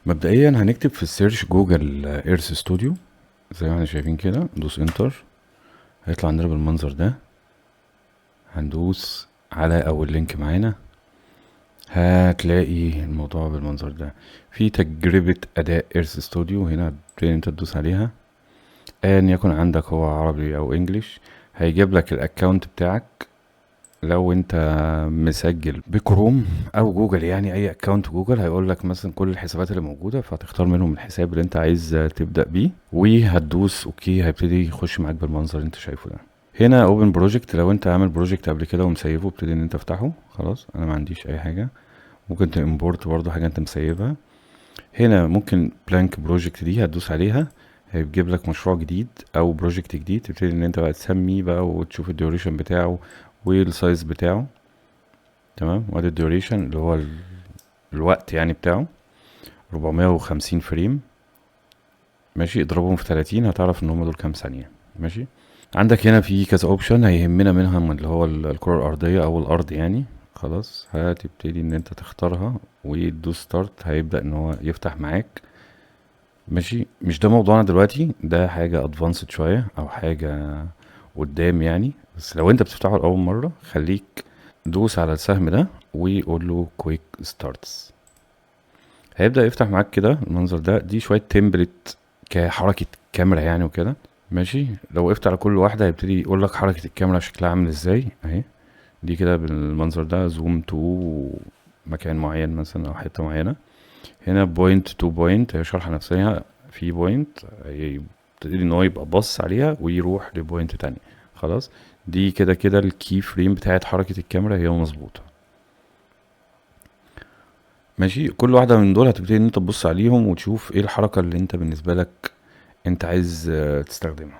مبدئيا هنكتب في السيرش جوجل ايرث ستوديو زي ما احنا شايفين كده، ندوس انتر هيطلع عندنا بالمنظر ده. هندوس على اول لينك معانا، هتلاقي الموضوع بالمنظر ده. في تجربة اداء ايرث ستوديو هنا، هتبتدي انت تدوس عليها ان يكن عندك هو عربي او انجليش. هيجيب لك الاكونت بتاعك لو انت مسجل بكروم او جوجل، يعني اي اكونت جوجل هيقول لك مثلا كل الحسابات اللي موجوده، فهتختار منهم الحساب اللي انت عايز تبدا بيه وهتدوس اوكي. هيبتدي يخش معاك بالمنظر اللي انت شايفه ده. هنا اوبن بروجكت، لو انت عامل بروجكت قبل كده ومسيبه ابتدي ان انت تفتحه. خلاص انا ما عنديش اي حاجه. ممكن تimporт برضه حاجه انت مسيبها. هنا ممكن بلانك بروجكت دي هتدوس عليها، هيجيب لك مشروع جديد او بروجكت جديد. تبتدي ان انت بقى تسميه بقى وتشوف الديوريشن بتاعه والسايز بتاعه. تمام، وادي الديوريشن اللي هو الوقت يعني بتاعه 450 فريم. ماشي، اضربهم في 30 هتعرف ان هم دول كام ثانية. ماشي، عندك هنا في كذا اوبشن هيهمنا منهم اللي هو الكرة الارضية او الارض يعني. خلاص هتبتدي ان انت تختارها وتدوس ستارت، هيبدأ ان هو يفتح معاك. ماشي، مش ده موضوعنا دلوقتي، ده حاجة ادفانسد شوية او حاجة قدام يعني. بس لو انت بتفتحه لأول مرة خليك دوس على السهم ده ويقول له كويك ستارتس. هيبدأ يفتح معاك كده المنظر ده. دي شوية تمبلت كحركة كاميرا يعني وكده. ماشي، لو وقفت على كل واحدة هيبتدي يقول لك حركة الكاميرا شكلها عامل ازاي اهي. دي كده بالمنظر ده، زوم تو مكان معين مثلا او حتة معينة. هنا بوينت تو بوينت، هي شرحة نفسها في بوينت يبتدي ان هو يبقى باص عليها ويروح لبوينت تانية. خلاص، دي كده كده الكي فريم بتاعت حركة الكاميرا هي مظبوطة. ماشي، كل واحدة من دول هتبتدي ان انت تبص عليهم وتشوف ايه الحركة اللي انت بالنسبة لك انت عايز تستخدمها.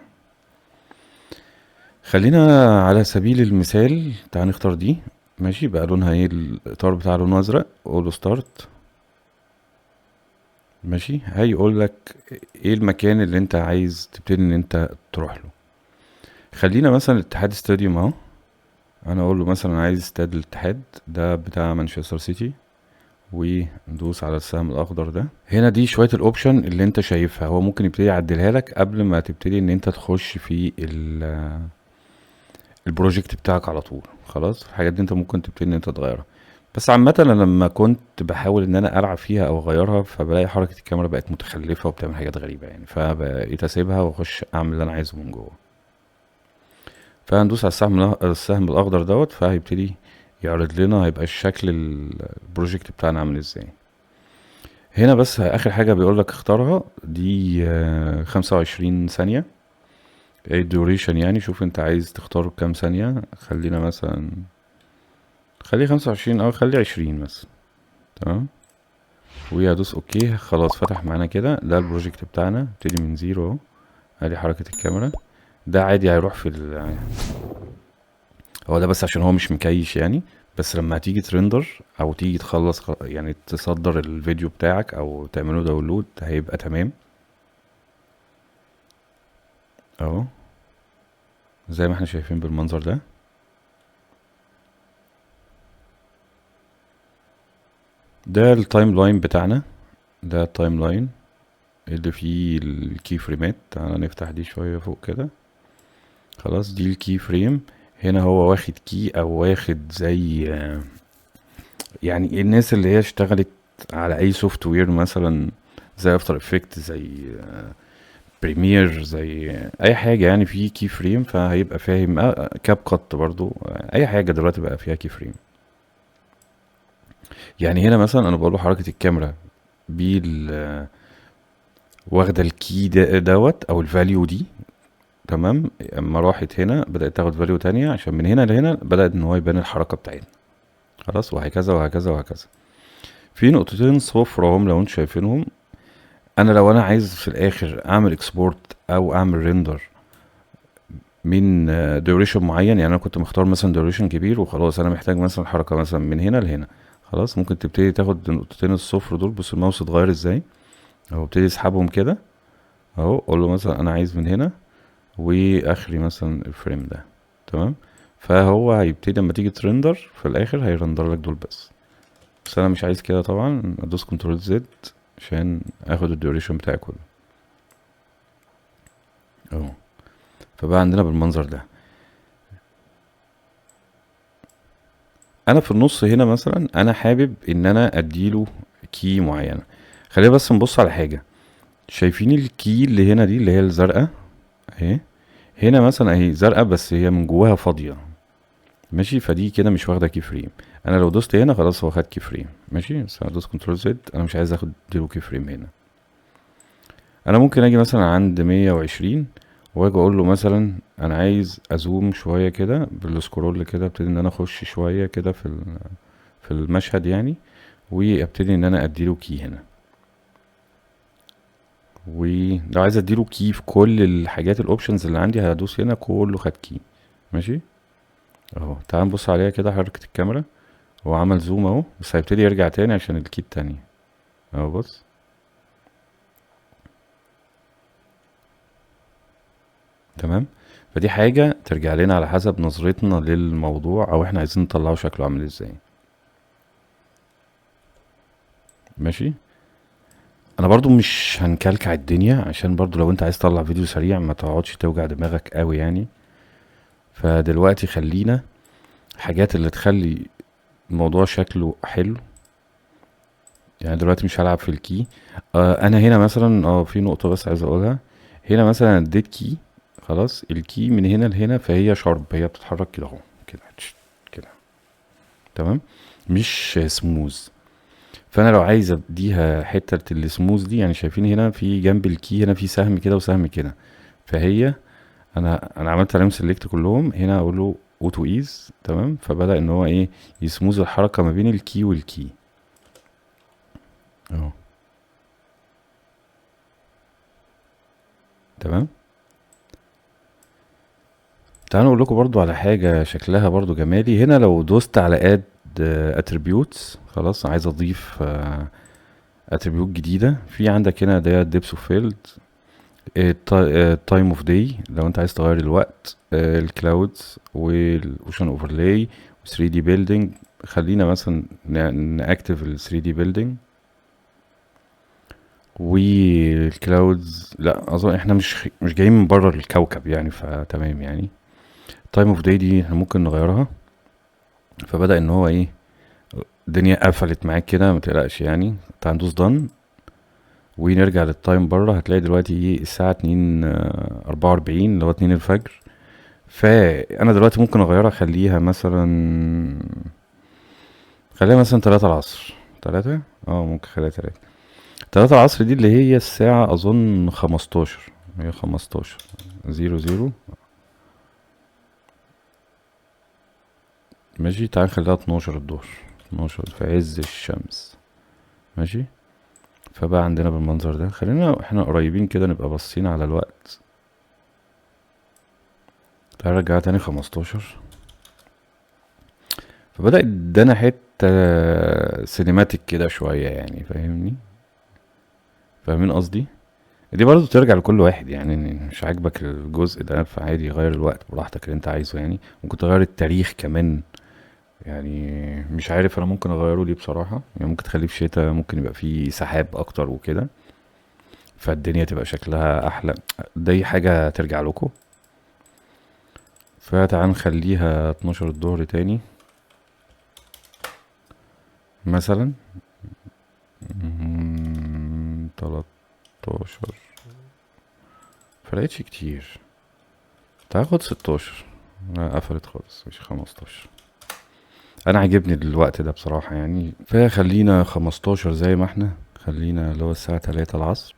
خلينا على سبيل المثال تعال نختار دي. ماشي، بقى لونها ايه؟ الاطار بتاع لونه ازرق. اقول ستارت. ماشي، هيقول لك ايه المكان اللي انت عايز تبتدي ان انت تروح له. خلينا مثلا الاتحاد ستاديوم اهو. انا اقول له مثلا عايز استاد الاتحاد ده بتاع مانشستر سيتي، وندوس على السهم الاخضر ده. هنا دي شويه الاوبشن اللي انت شايفها، هو ممكن يبتدي يعدلها لك قبل ما تبتدي ان انت تخش في البروجكت بتاعك على طول. خلاص، الحاجات دي انت ممكن تبتدي ان انت تغيرها. بس عامة انا لما كنت بحاول ان انا العب فيها او اغيرها فبلاقي حركة الكاميرا بقت متخلفة وبتعمل حاجات غريبة يعني، فبقيت اسيبها واخش اعمل اللي انا عايزه من جوه. فهندوس على السهم الاخضر دوت، فهيبتدي يعرض لنا هيبقى الشكل البروجكت بتاعنا عامل ازاي. هنا بس اخر حاجة بيقول لك اختارها دي 25 ثانية. ايه الديوريشن يعني، شوف انت عايز تختار كام ثانية. خلينا مثلا خليه 25 او خليه 20 مثلا. تمام، وهدوس اوكي. خلاص فتح معانا كده، ده البروجكت بتاعنا. ابتدي من زيرو اهو. ادي حركة الكاميرا. ده عادي هيروح في هو ده بس عشان هو مش مكيش يعني. بس لما هتيجي ترندر او تيجي تخلص يعني تصدر الفيديو بتاعك او تعمله داونلود هيبقى تمام اهو زي ما احنا شايفين بالمنظر ده. ده التايم لاين بتاعنا. ده التايم لاين اللي فيه الكي فريمات. تعالى نفتح دي شوية فوق كده. خلاص، دي الكي فريم. هنا هو واخد كي او واخد زي يعني الناس اللي هي اشتغلت على اي سوفت وير مثلا زي افتر افكت، زي بريمير، زي اي حاجه يعني في كي فريم فهيبقى فاهم. كاب كات برضو اي حاجه دلوقتي بقى فيها كي فريم. يعني هنا مثلا انا بقول له حركه الكاميرا بال واخده الكي دوت او الفاليو دي. تمام، اما راحت هنا بدات تاخد فاليو تانية عشان من هنا لهنا بدات ان هو يبان الحركه بتاعتنا. خلاص، وهكذا وهكذا وهكذا. في نقطتين صفر هم لو انتوا شايفينهم. انا لو انا عايز في الاخر اعمل اكسبورت او اعمل ريندر من ديوريشن معين، يعني انا كنت مختار مثلا ديوريشن كبير وخلاص انا محتاج مثلا حركه مثلا من هنا لهنا. خلاص، ممكن تبتدي تاخد النقطتين الصفر دول. بص الماوس اتغير ازاي اهو، ابتدي اسحبهم كده اهو. اقول له مثلا انا عايز من هنا واخري مثلا الفريم ده. تمام، فهو هيبتدي لما تيجي ترندر في الاخر هيرندر لك دول بس. بس انا مش عايز كده طبعا. ادوس كنترول زد عشان اخد الديوريشن بتاعي كله اهو. فبقى عندنا بالمنظر ده. انا في النص هنا مثلا انا حابب ان انا اديله كي معينه. خلينا بس نبص على حاجه. شايفين الكي اللي هنا دي اللي هي الزرقاء اهي؟ هنا مثلا اهي زرقاء بس هي من جواها فاضيه، ماشي؟ فدي كده مش واخده كي فريم. انا لو دوست هنا خلاص هو خد كي فريم، ماشي؟ بس هدوس كنترول زد، انا مش عايز اخد اديله كي فريم هنا. انا ممكن اجي مثلا عند 120 واجي اقول له مثلا انا عايز ازوم شويه كده بالسكرول كده، ابتدي ان انا اخش شويه كده في المشهد يعني، وابتدي ان انا اديله كي هنا. ولو عايز اديله كي في كل الحاجات الاوبشنز اللي عندي هدوس هنا كله خد كي، ماشي؟ اهو تعال نبص عليها كده، حركة الكاميرا هو عمل زوم اهو، بس هيبتدي يرجع تاني عشان الكي التانية اهو. بص تمام. فدي حاجة ترجع لنا على حسب نظرتنا للموضوع او احنا عايزين نطلعه شكله عامل ازاي، ماشي؟ انا برضو مش هنكلكع الدنيا عشان برضو لو انت عايز تطلع فيديو سريع ما تقعدش توجع دماغك قوي يعني. فدلوقتي خلينا حاجات اللي تخلي الموضوع شكله حلو. يعني دلوقتي مش هلعب في الكي. انا هنا مثلا في نقطة بس عايز اقولها. هنا مثلا اديت كي، خلاص الكي من هنا لهنا فهي شارب، هي بتتحرك كده اهو، كده كده، تمام؟ مش سموز. فانا لو عايز اديها حتة السموز دي، يعني شايفين هنا في جنب الكي هنا في سهم كده وسهم كده، فهي انا عملت عليهم سيلكت كلهم هنا، اقول له اوتو ايز، تمام؟ فبدأ ان هو ايه، يسموز الحركة ما بين الكي والكي اهو، تمام. تعالوا اقول لكم برضو على حاجة شكلها برضو جمالي. هنا لو دوست على اد اتريبيوتس، خلاص عايز اضيف اتريبيوت جديدة. في عندك هنا ده ديبس اوف فيلد، تايم اوف داي لو انت عايز تغير الوقت، الكلاودز والاوشن اوفرلاي، 3 دي بيلدينج. خلينا مثلا ناكتف ال 3 دي بيلدينج والكلاودز. لا اظن احنا مش جايين من بره الكوكب يعني، فتمام يعني. تايم اوف داي دي احنا ممكن نغيرها. فبدأ ان هو ايه، الدنيا قفلت معاك كده، ما تقلقش يعني. تعال ندوس دان ونرجع للتايم بره. هتلاقي دلوقتي ايه الساعة 2:44 اللي هو 2 الفجر. فانا دلوقتي ممكن اغيرها، خليها مثلا 3 العصر. 3 ممكن خليها 3. 3 العصر دي اللي هي الساعة اظن 15، هي 15 00. ماشي تعال نخليها 12 الظهر، 12 في عز الشمس، ماشي؟ فبقى عندنا بالمنظر ده. خلينا احنا قريبين كده نبقى باصين على الوقت. تعال نرجع تاني 15. فبدأ ادانا حتة سينماتيك كده شوية يعني، فاهمني؟ فاهمين قصدي؟ دي برضو ترجع لكل واحد يعني، إن مش عاجبك الجزء ده فعادي غير الوقت براحتك اللي انت عايزه يعني. ممكن تغير التاريخ كمان يعني. مش عارف انا ممكن اغيره ليه بصراحة يعني. ممكن تخليه في شتاء، ممكن يبقى فيه سحاب اكتر وكده، فالدنيا تبقى شكلها احلى. دي حاجة ترجع لكم. فتعال نخليها 12 الظهر تاني مثلا. 13 فرقتش كتير. تعال خد 16. لا قفلت خالص، مش 15. انا عاجبني الوقت ده بصراحة يعني، فخلينا 15 زي ما احنا. خلينا اللي هو الساعة 3 العصر.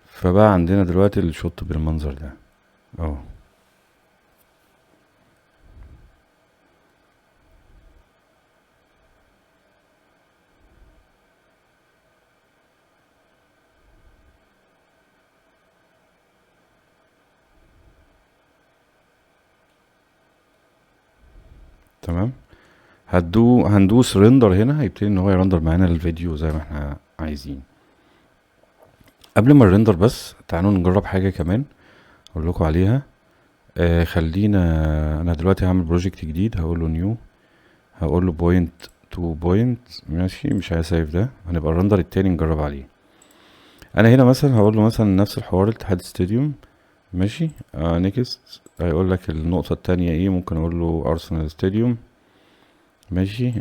فبقى عندنا دلوقتي الشوط بالمنظر ده اهو، تمام. هندوس ريندر هنا، هيبتدي ان هو يرندر معانا الفيديو زي ما احنا عايزين. قبل ما الريندر بس تعالوا نجرب حاجة كمان اقول لكم عليها. خلينا، انا دلوقتي هعمل بروجكت جديد، هقول له نيو، هقول له بوينت تو بوينت، ماشي؟ مش عايز سيف ده، هنبقى الرندر التاني نجرب عليه. انا هنا مثلا هقول له مثلا نفس الحوار اتحاد ستاديوم. ماشي. نيكست هيقول لك النقطة التانية ايه، ممكن اقول له ارسنال ستاديوم. ماشي.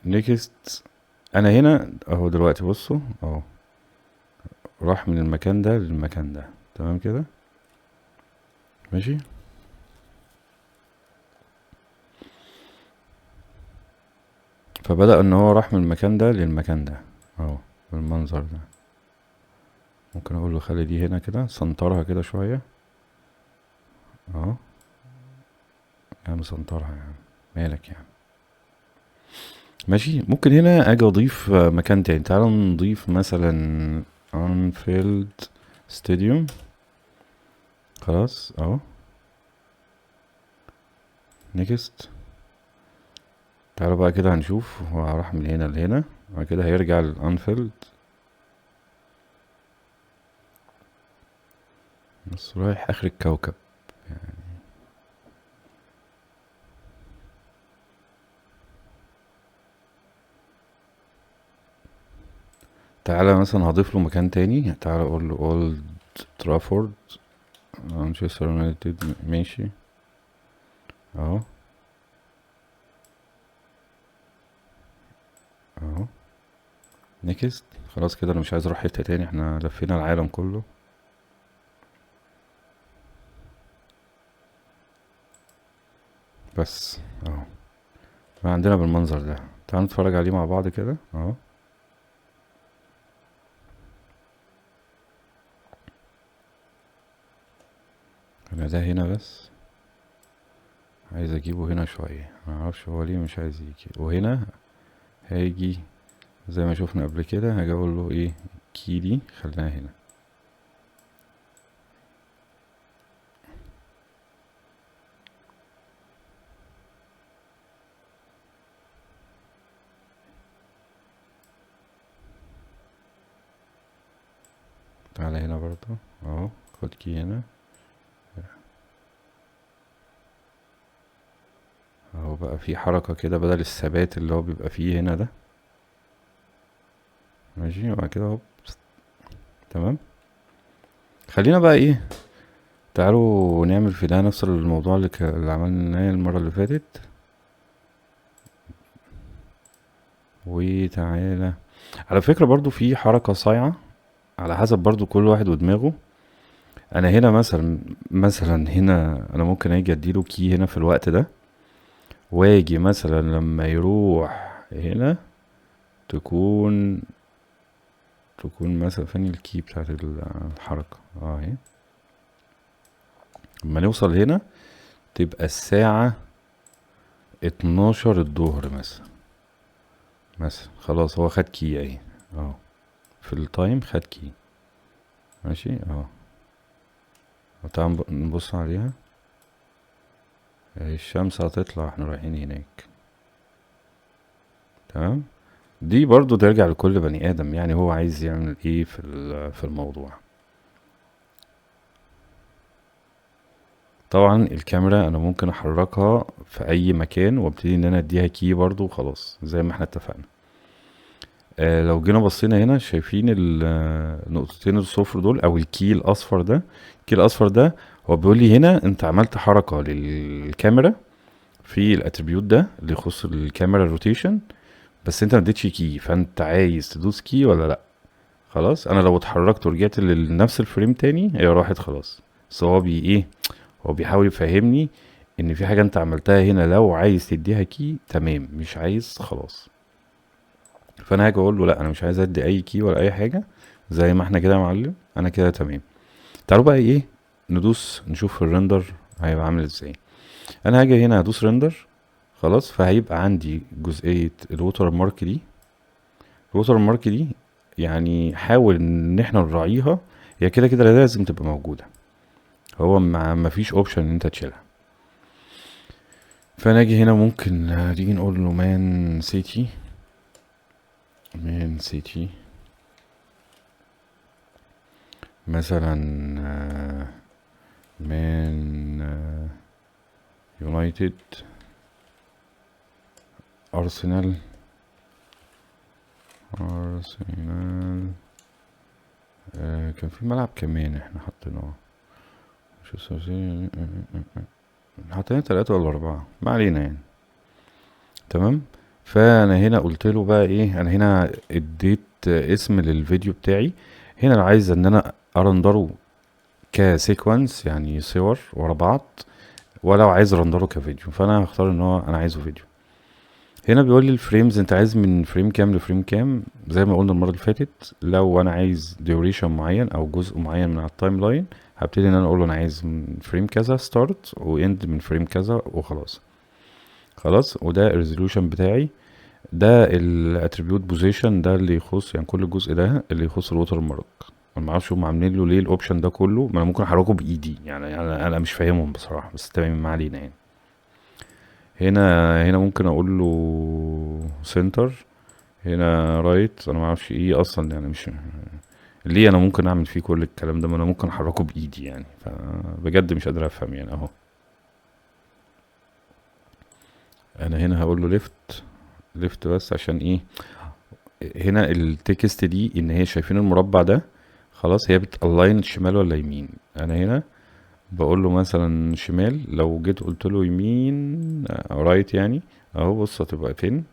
نيكست. انا هنا اهو دلوقتي بصوا اهو، راح من المكان ده للمكان ده. تمام كده. ماشي. فبدأ ان هو راح من المكان ده للمكان ده اهو، بالمنظر ده. ممكن اقول له خلي دي هنا كده، سنطرها كده شوية اهو. يا عم سنطرها يا عم، مالك يعني. ماشي. ممكن هنا اجي اضيف مكان تاني. تعالوا نضيف مثلا انفيلد ستاديوم. خلاص اهو. نيكست. تعالوا بقى كده هنشوف هو راح من هنا لهنا، بعد كده هيرجع للانفيلد. بس رايح اخر الكوكب يعني. تعالى مثلا هضيف له مكان تاني. تعالى اقول له اولد ترافورد مانشستر يونايتد. ماشي اهو. اهو. نيكست. خلاص كده انا مش عايز اروح حتة تاني، احنا لفينا العالم كله. بس اهو ما عندنا بالمنظر ده. تعالوا نتفرج عليه مع بعض كده اهو. انا ده هنا بس عايز اجيبه هنا شوية، معرفش هو ليه مش عايز يجي. وهنا هيجي زي ما شوفنا قبل كده، هاجي اقول له ايه، كي دي خليها هنا. تعالى هنا برضو اهو، خد كي هنا اهو. بقى في حركة كده بدل الثبات اللي هو بيبقى فيه هنا ده. ماشي. وبعد كده اهو. تمام. خلينا بقى ايه، تعالوا نعمل في ده نفس الموضوع اللي عملناه المرة اللي فاتت. وتعالى على فكرة برضو في حركة صايعة على حسب برضو كل واحد ودماغه. انا هنا مثلا هنا انا ممكن اجي اديله كي هنا في الوقت ده، واجي مثلا لما يروح هنا تكون مثلا فين الكي بتاعت الحركة اهي. لما نوصل هنا تبقى الساعة 12 الظهر مثلا خلاص هو خد كي اهي اهو، في التايم خد كي. ماشي اهو. تعال نبص عليها. الشمس هتطلع احنا رايحين هناك. تمام. دي برضو ترجع لكل بني ادم، يعني هو عايز يعمل ايه في الموضوع. طبعا الكاميرا انا ممكن احركها في اي مكان وابتدي ان انا اديها كي برضو وخلاص زي ما احنا اتفقنا. لو جينا بصينا هنا شايفين النقطتين الصفر دول او الكي الاصفر ده. الكي الاصفر ده هو بيقول لي هنا انت عملت حركة للكاميرا في الاتريبيوت ده اللي يخص الكاميرا روتيشن، بس انت ما اديتش كي، فانت عايز تدوس كي ولا لا. خلاص انا لو اتحركت ورجعت لنفس الفريم تاني هي راحت خلاص. بس هو ايه، هو بيحاول يفهمني ان في حاجة انت عملتها هنا لو عايز تديها كي تمام، مش عايز خلاص. فانا هاجي اقول له لا انا مش عايز ادي اي كي ولا اي حاجة، زي ما احنا كده يا معلم انا كده تمام. تعالوا بقى ايه، ندوس نشوف الريندر هيبقى عامل ازاي. انا هاجي هنا هدوس ريندر. خلاص فهيبقى عندي جزئية الوتر مارك دي. الوتر مارك دي يعني حاول ان احنا نراعيها، هي كده كده لازم تبقى موجودة. هو ما فيش اوبشن ان انت تشيلها. فناجي هنا ممكن نيجي نقول له مان سيتي مثلا، مان يونايتد، ارسنال كان في ملعب كمان احنا حطيناه، مش الثلاثية، حطينا 3 ولا 4، ما علينا يعني. تمام. فانا هنا قلت له بقى ايه، انا هنا اديت اسم للفيديو بتاعي. هنا لو عايز ان انا ارندره كسيكونس يعني صور ورا بعض، ولو عايز ارندره كفيديو، فانا هختار ان هو انا عايزه فيديو. هنا بيقول لي الفريمز انت عايز من فريم كام لفريم كام، زي ما قلنا المره اللي فاتت. لو انا عايز ديوريشن معين او جزء معين من على التايم لاين، هبتدي ان انا اقول له انا عايز من فريم كذا ستارت واند من فريم كذا وخلاص. خلاص، وده الريزولوشن بتاعي. ده الاتريبيوت بوزيشن، ده اللي يخص يعني كل جزء ده اللي يخص الوتر مارك. انا ما اعرفش هم عاملين له ليه الاوبشن ده كله، ما انا ممكن احركه بايدي يعني، انا مش فاهمهم بصراحه، بس تمام ما علينا يعني. هنا ممكن اقول له سنتر، هنا رايت، انا ما اعرفش ايه اصلا يعني، مش ليه انا ممكن اعمل فيه كل الكلام ده، ما انا ممكن احركه بايدي يعني، فبجد مش قادر افهم يعني اهو. انا هنا هقول له ليفت، ليفت بس عشان ايه، هنا التكست دي ان هي شايفين المربع ده، خلاص هي بتالاين شمال ولا يمين. انا هنا بقول له مثلا شمال، لو جيت قلت له يمين رايت يعني، اهو بص هتبقى فين،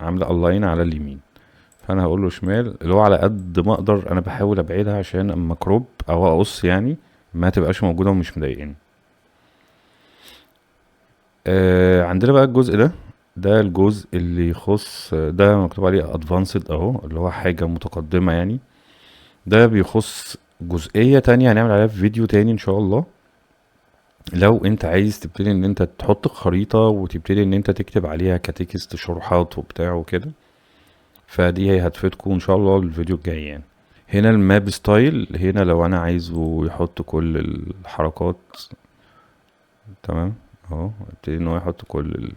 عامله الاين على اليمين. فانا هقول له شمال، اللي هو على قد ما اقدر انا بحاول ابعدها عشان اما كروب او اقص يعني ما تبقاش موجوده ومش مضايقاني. عندنا بقى الجزء ده، ده الجزء اللي يخص، ده مكتوب عليه ادفانسد اهو، اللي هو حاجه متقدمه يعني. ده بيخص جزئيه تانية هنعمل عليها في فيديو تاني ان شاء الله. لو انت عايز تبتدي ان انت تحط خريطه وتبتدي ان انت تكتب عليها كتكست شروحات وبتاع وكده، فدي هي هتفيدكم ان شاء الله الفيديو الجاي يعني. هنا الماب ستايل، هنا لو انا عايزه يحط كل الحركات، تمام اهو، ابتدي ان هو يحط كل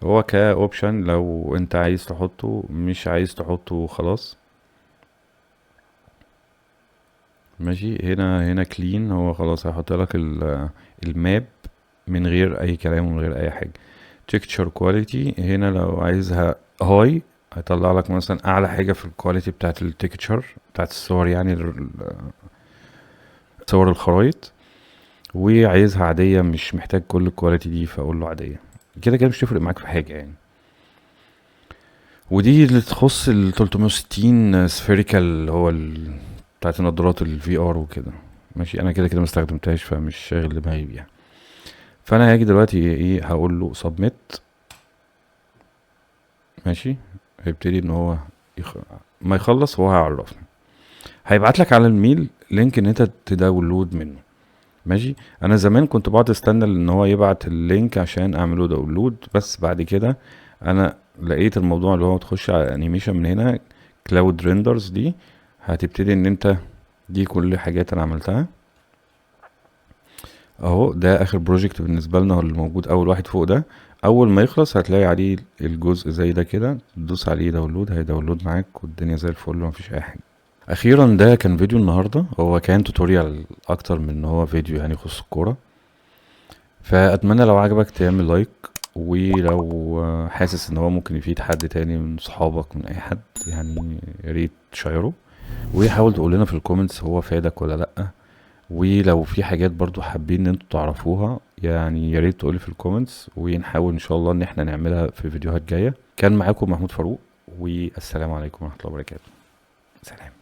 هو كاوبشن لو انت عايز تحطه، مش عايز تحطه خلاص. ماشي، هنا كلين، هو خلاص هيحط لك الماب من غير اي كلام ومن غير اي حاجه. تكتشر كواليتي، هنا لو عايزها هاي هيطلع لك مثلا اعلى حاجه في الكواليتي بتاعت التكتشر بتاعت الصور يعني، صور الخرايط. وعايزها عاديه مش محتاج كل الكواليتي دي، فاقول له عاديه. كده كده مش تفرق معاك في حاجه يعني. ودي اللي تخص ال 360 سفيريكال، اللي هو بتاعت النضارات الفي ار وكده. ماشي، انا كده كده مستخدمتهاش فمش شاغل دماغي بيها. فانا هاجي دلوقتي ايه، هقول له سبميت. ماشي، هيبتدي ان هو يخ... ما يخلص هو هيعرفني، هيبعت لك على الميل لينك ان انت تداونلود منه. ماشي، انا زمان كنت بقعد استنى ان هو يبعت اللينك عشان اعمله داونلود، بس بعد كده انا لقيت الموضوع اللي هو تخش على انيميشن من هنا، كلاود ريندرز دي، هتبتدي ان انت، دي كل حاجات انا عملتها اهو. ده اخر بروجكت بالنسبه لنا، هو اللي موجود اول واحد فوق ده. اول ما يخلص هتلاقي عليه الجزء زي ده كده، تدوس عليه داونلود هيداونلود معاك والدنيا زي الفل ومفيش اي حاجه. اخيرا ده كان فيديو النهارده، هو كان توتوريال اكتر من ان هو فيديو يعني يخص الكوره. فاتمنى لو عجبك تعمل لايك، ولو حاسس ان هو ممكن يفيد حد تاني من صحابك من اي حد يعني، يا ريت تشيره. وحاول تقول لنا في الكومنتس هو فادك ولا لا. ولو في حاجات برضو حابين ان انتوا تعرفوها يعني، يا ريت تقولي في الكومنتس، ونحاول ان شاء الله ان احنا نعملها في فيديوهات جايه. كان معاكم محمود فاروق، والسلام عليكم ورحمه الله وبركاته. سلام.